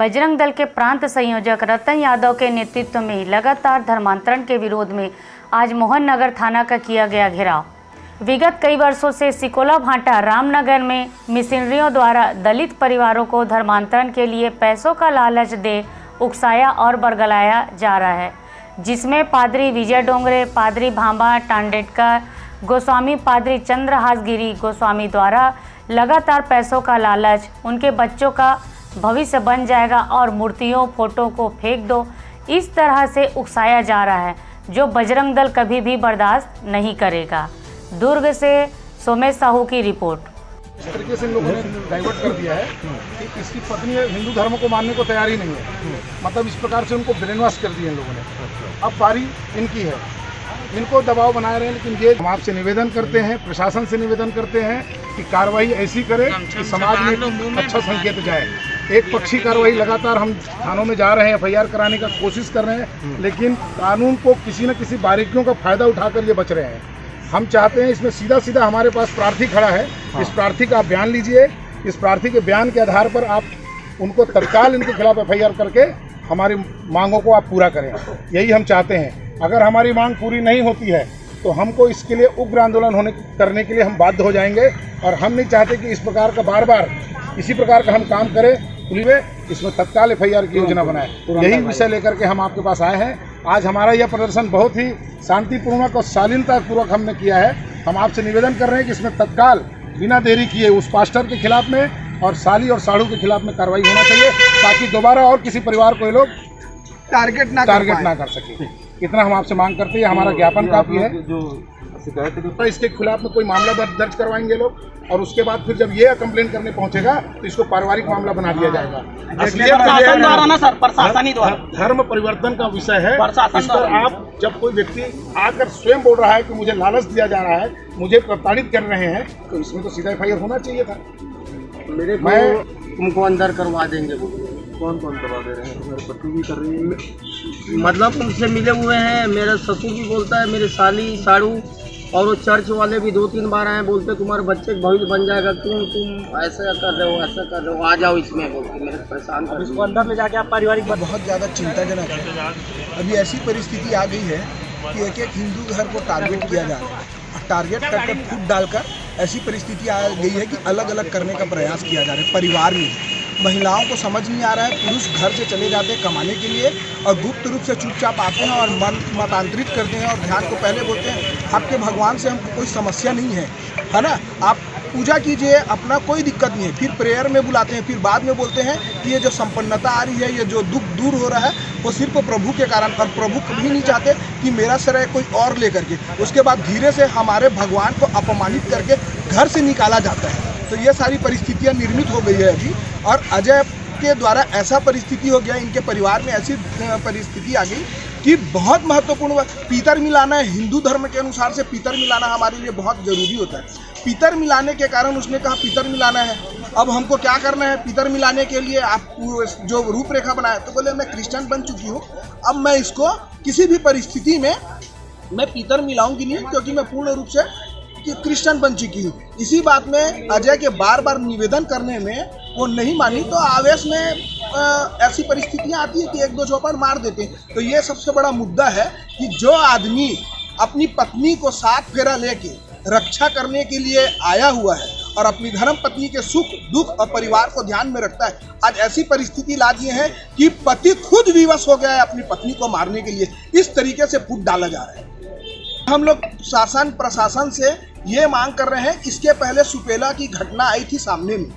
बजरंग दल के प्रांत संयोजक रतन यादव के नेतृत्व में लगातार धर्मांतरण के विरोध में आज मोहन नगर थाना का किया गया घेराव। विगत कई वर्षों से सिकोला भाटा रामनगर में मिशनरियों द्वारा दलित परिवारों को धर्मांतरण के लिए पैसों का लालच दे उकसाया और बरगलाया जा रहा है, जिसमें पादरी विजय डोंगरे, पादरी भांबा टांडेटकर गोस्वामी, पादरी चंद्रहास गिरी गोस्वामी द्वारा लगातार पैसों का लालच, उनके बच्चों का भविष्य बन जाएगा और मूर्तियों फोटो को फेंक दो, इस तरह से उकसाया जा रहा है, जो बजरंग दल कभी भी बर्दाश्त नहीं करेगा। दुर्ग से सोमेश साहू की रिपोर्ट। इस तरीके से इन लोगों ने डाइवर्ट कर दिया है कि इसकी पत्नी हिंदू धर्म को मानने को तैयार ही नहीं है। मतलब इस प्रकार से उनको ब्रेन वॉश कर दिया इन लोगों ने। अब बारी इनकी है, इनको दबाव बनाए रहे हैं। लेकिन ये हम आपसे निवेदन करते हैं, प्रशासन से निवेदन करते हैं कि कार्रवाई ऐसी करें कि समाज में अच्छा संकेत जाए। एक पक्षी कार्रवाई लगातार हम थानों में जा रहे हैं, FIR कराने का कोशिश कर रहे हैं, लेकिन कानून को किसी न किसी बारीकियों का फायदा उठाकर ये बच रहे हैं। हम चाहते हैं इसमें सीधा सीधा हमारे पास प्रार्थी खड़ा है, इस प्रार्थी का आप बयान लीजिए। इस प्रार्थी के बयान के आधार पर आप उनको तत्काल इनके खिलाफ FIR करके हमारी मांगों को आप पूरा करें, यही हम चाहते हैं। अगर हमारी मांग पूरी नहीं होती है तो हमको इसके लिए उग्र आंदोलन करने के लिए हम बाध्य हो जाएंगे। और हम नहीं चाहते कि इस प्रकार का बार बार इसी प्रकार का हम काम करें। पुलिस में इसमें तत्काल FIR की योजना बनाए, यही विषय लेकर के हम आपके पास आए हैं। आज हमारा यह प्रदर्शन बहुत ही शांतिपूर्वक और शालीनतापूर्वक हमने किया है। हम आपसे निवेदन कर रहे हैं कि इसमें तत्काल बिना देरी किए उस पास्टर के खिलाफ में और साली और साड़ू के खिलाफ में कार्रवाई होना चाहिए, ताकि दोबारा और किसी परिवार को ये लोग टारगेट ना कर सके। इतना हम आपसे मांग करते हैं। हमारा ज्ञापन काफी है। तो इसके खिलाफ में कोई मामला दर्ज करवाएंगे लोग, और उसके बाद फिर जब ये कंप्लेंट करने पहुंचेगा तो इसको पारिवारिक मामला बना दिया जाएगा। धर्म परिवर्तन का विषय है। इस पर आप जब कोई व्यक्ति आकर स्वयं बोल रहा है कि मुझे लालच दिया जा रहा है, मुझे प्रताड़ित कर रहे हैं, तो इसमें तो सीधा FIR होना चाहिए था। मैं तुमको अंदर करवा देंगे। कौन करवा दे रहे हैं? मेरे पति भी कर रही है, मतलब उनसे मिले हुए हैं। मेरा ससुर भी बोलता है, मेरे साली साड़ू, और वो चर्च वाले भी 2-3 बार आए, बोलते तुम्हारे बच्चे भविष्य बन जाएगा, तुम ऐसा कर रहे हो, ऐसा कर रहे हो, आ जाओ इसमें, बोलते मेरे परेशान कर। इसको अंदर ले जाके आप पारिवारिक बहुत ज़्यादा चिंताजनक है। अभी ऐसी परिस्थिति आ गई है कि एक हिंदू घर को टारगेट किया जा रहा है, टारगेट करके फूट डालकर ऐसी परिस्थिति आ गई है कि अलग अलग करने का प्रयास किया जा रहा है। परिवार में महिलाओं को समझ नहीं आ रहा है, पुरुष घर से चले जाते हैं कमाने के लिए और गुप्त रूप से चुपचाप आते हैं और मतांतरित करते हैं और ध्यान को पहले बोलते हैं आपके भगवान से हमको कोई समस्या नहीं है ना, आप पूजा कीजिए, अपना कोई दिक्कत नहीं है। फिर प्रेयर में बुलाते हैं, फिर बाद में बोलते हैं कि ये जो संपन्नता आ रही है, ये जो दुख दूर हो रहा है, वो सिर्फ प्रभु के कारण, और प्रभु कभी नहीं चाहते कि मेरा श्रेय कोई और ले करके। उसके बाद धीरे से हमारे भगवान को अपमानित करके घर से निकाला जाता है। तो ये सारी परिस्थितियाँ निर्मित हो गई है अभी, और अजय के द्वारा ऐसा परिस्थिति हो गया, इनके परिवार में ऐसी परिस्थिति आ गई कि बहुत महत्वपूर्ण पीतर मिलाना है। हिंदू धर्म के अनुसार से पीतर मिलाना हमारे लिए बहुत ज़रूरी होता है। पीतर मिलाने के कारण उसने कहा पीतर मिलाना है, अब हमको क्या करना है पीतर मिलाने के लिए, आप जो रूपरेखा बनाए। तो बोले मैं क्रिश्चियन बन चुकी हूँ, अब मैं इसको किसी भी परिस्थिति में मैं पीतर मिलाऊंगी नहीं, क्योंकि मैं पूर्ण रूप से क्रिश्चियन बन चुकी हूँ। इसी बात में अजय के बार बार निवेदन करने में वो नहीं मानी, तो आवेश में ऐसी परिस्थितियाँ आती है कि 1-2 चौपड़ मार देते हैं। तो ये सबसे बड़ा मुद्दा है कि जो आदमी अपनी पत्नी को साथ फेरा लेके रक्षा करने के लिए आया हुआ है और अपनी धर्म पत्नी के सुख दुख और परिवार को ध्यान में रखता है, आज ऐसी परिस्थिति ला दी है कि पति खुद विवश हो गया है अपनी पत्नी को मारने के लिए। इस तरीके से फूट डाला जा रहा है। हम लोग शासन प्रशासन से ये मांग कर रहे हैं, इसके पहले सुपेला की घटना आई थी सामने में,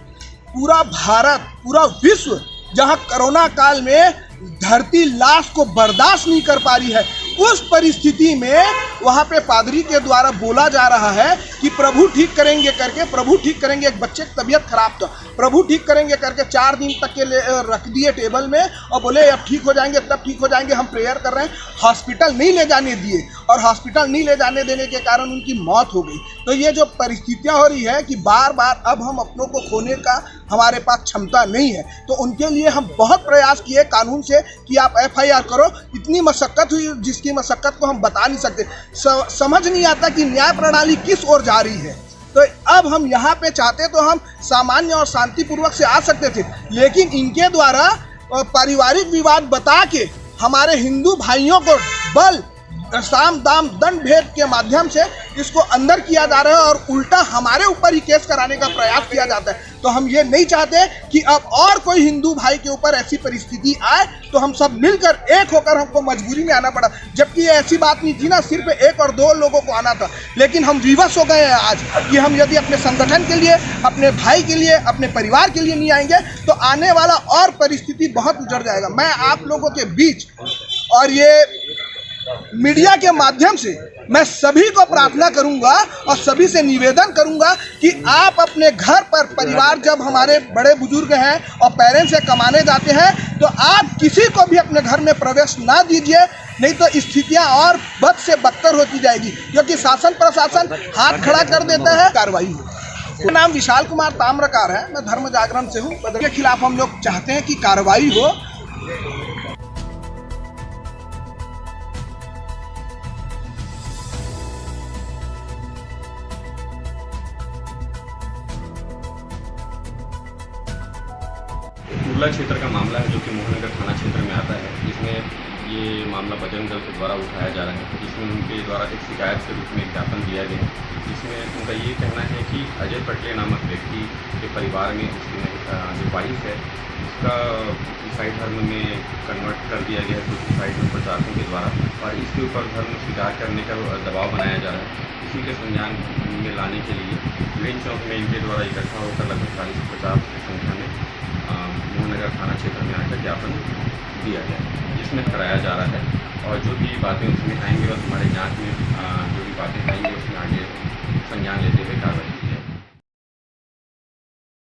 पूरा भारत पूरा विश्व जहां कोरोना काल में धरती लाश को बर्दाश्त नहीं कर पा रही है, उस परिस्थिति में वहां पे पादरी के द्वारा बोला जा रहा है कि प्रभु ठीक करेंगे करके, प्रभु ठीक करेंगे। एक बच्चे की तबीयत खराब था, प्रभु ठीक करेंगे करके 4 दिन तक के रख दिए टेबल में और बोले अब ठीक हो जाएंगे, तब ठीक हो जाएंगे, हम प्रेयर कर रहे हैं। हॉस्पिटल नहीं ले जाने दिए, और हॉस्पिटल नहीं ले जाने देने के कारण उनकी मौत हो गई। तो ये जो परिस्थितियाँ हो रही है कि बार बार अब हम अपनों को खोने का हमारे पास क्षमता नहीं है, तो उनके लिए हम बहुत प्रयास किए कानून से कि आप FIR करो। इतनी मशक्क़त हुई जिसकी मशक्क़त को हम बता नहीं सकते। समझ नहीं आता कि न्याय प्रणाली किस ओर जा रही है। तो अब हम यहाँ पे चाहते तो हम सामान्य और शांतिपूर्वक से आ सकते थे, लेकिन इनके द्वारा पारिवारिक विवाद बता के हमारे हिंदू भाइयों को बल साम दाम दंड भेद के माध्यम से इसको अंदर किया जा रहा है और उल्टा हमारे ऊपर ही केस कराने का प्रयास किया जाता है। तो हम ये नहीं चाहते कि अब और कोई हिंदू भाई के ऊपर ऐसी परिस्थिति आए तो हम सब मिलकर एक होकर हमको मजबूरी में आना पड़ा, जबकि ये ऐसी बात नहीं थी ना, सिर्फ 1 और 2 लोगों को आना था। लेकिन हम विवश हो गए हैं आज कि हम यदि अपने संगठन के लिए, अपने भाई के लिए, अपने परिवार के लिए नहीं आएंगे तो आने वाला और परिस्थिति बहुत उजड़ जाएगा। मैं आप लोगों के बीच और ये मीडिया के माध्यम से मैं सभी को प्रार्थना करूंगा और सभी से निवेदन करूंगा कि आप अपने घर पर, परिवार जब हमारे बड़े बुजुर्ग हैं और पेरेंट्स से कमाने जाते हैं तो आप किसी को भी अपने घर में प्रवेश ना दीजिए, नहीं तो स्थितियां और बद से बदतर होती जाएगी, क्योंकि शासन प्रशासन हाथ खड़ा कर देता है, कार्रवाई हो। मेरा नाम विशाल कुमार ताम्रकार है, मैं धर्म जागरण से हूँ। के खिलाफ हम लोग चाहते हैं कि कार्रवाई हो। कुर्ला क्षेत्र का मामला है जो कि मोहननगर थाना क्षेत्र में आता है, जिसमें ये मामला बजरंग दल के द्वारा उठाया जा रहा है, जिसमें उनके द्वारा एक शिकायत के रूप में एक ज्ञापन दिया गया है, जिसमें उनका ये कहना है कि अजय पटले नामक व्यक्ति के परिवार में उसकी जो वाइफ है उसका ईसाई धर्म में कन्वर्ट कर दिया गया है कुछ ईसाई धर्म प्रचारकों के द्वारा, और इसके ऊपर धर्म स्वीकार करने का दबाव बनाया जा रहा है। इसी के संज्ञान में लाने के लिए ग्रीन चौक में इनके द्वारा इकट्ठा होकर लगभग 40 से 50 की संख्या में मोहननगर थाना क्षेत्र में आकर ज्ञापन दिया गया, जिसमें कराया जा रहा है। और जो भी बातें उसमें आएंगी और हमारे जांच में जो भी बातें आएंगी